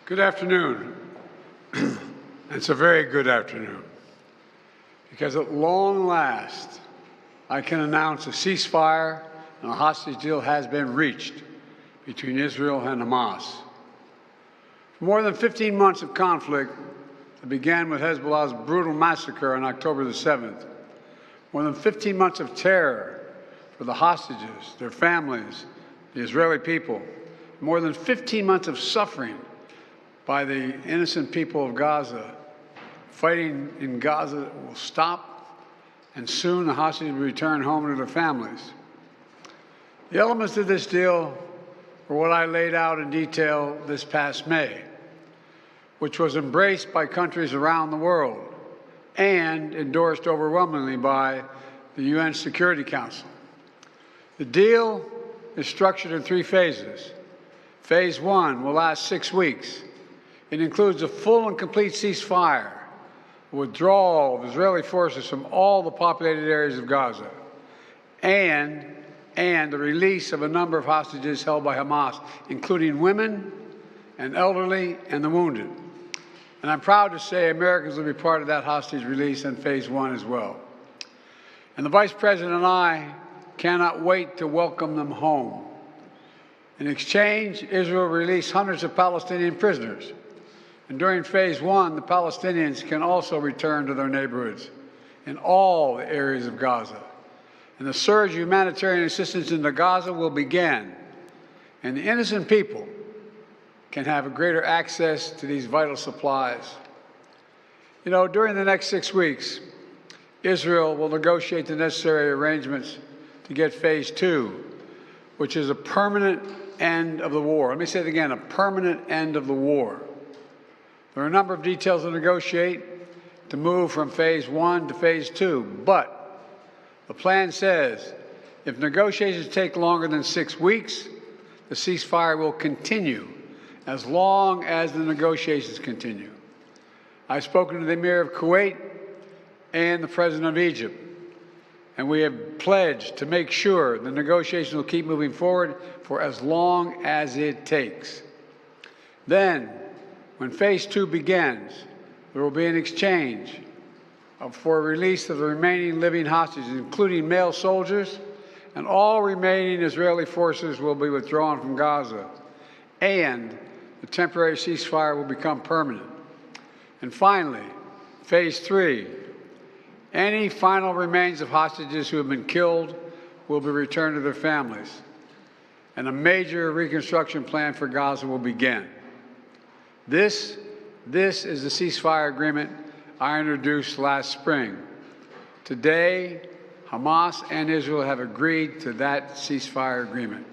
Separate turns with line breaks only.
Good afternoon. It's a very good afternoon because at long last I can announce a ceasefire and a hostage deal has been reached between Israel and Hamás. For more than 15 months of conflict that began with Hezbollah's brutal massacre on October the 7th, more than 15 months of terror for the hostages, their families, the Israeli people, more than 15 months of suffering by the innocent people of Gaza. Fighting in Gaza will stop, and soon the hostages will return home to their families. The elements of this deal were what I laid out in detail this past May, which was embraced by countries around the world and endorsed overwhelmingly by the UN Security Council. The deal is structured in 3 phases. Phase 1 will last 6 weeks. It includes a full and complete ceasefire, withdrawal of Israeli forces from all the populated areas of Gaza, and the release of a number of hostages held by Hamas, including women and elderly and the wounded. And I'm proud to say Americans will be part of that hostage release in Phase 1 as well. And the Vice President and I cannot wait to welcome them home. In exchange, Israel released hundreds of Palestinian prisoners. And during Phase 1, the Palestinians can also return to their neighborhoods in all the areas of Gaza. And the surge of humanitarian assistance into Gaza will begin. And the innocent people can have a greater access to these vital supplies. You know, during the next 6 weeks, Israel will negotiate the necessary arrangements to get Phase 2, which is a permanent end of the war. Let me say it again, a permanent end of the war. There are a number of details to negotiate to move from Phase 1 to Phase 2, but the plan says if negotiations take longer than 6 weeks, the ceasefire will continue as long as the negotiations continue. I've spoken to the Emir of Kuwait and the President of Egypt, and we have pledged to make sure the negotiations will keep moving forward for as long as it takes. Then, when Phase 2 begins, there will be an exchange for release of the remaining living hostages, including male soldiers, and all remaining Israeli forces will be withdrawn from Gaza, and the temporary ceasefire will become permanent. And finally, Phase 3, any final remains of hostages who have been killed will be returned to their families, and a major reconstruction plan for Gaza will begin. This is the ceasefire agreement I introduced last spring. Today, Hamas and Israel have agreed to that ceasefire agreement.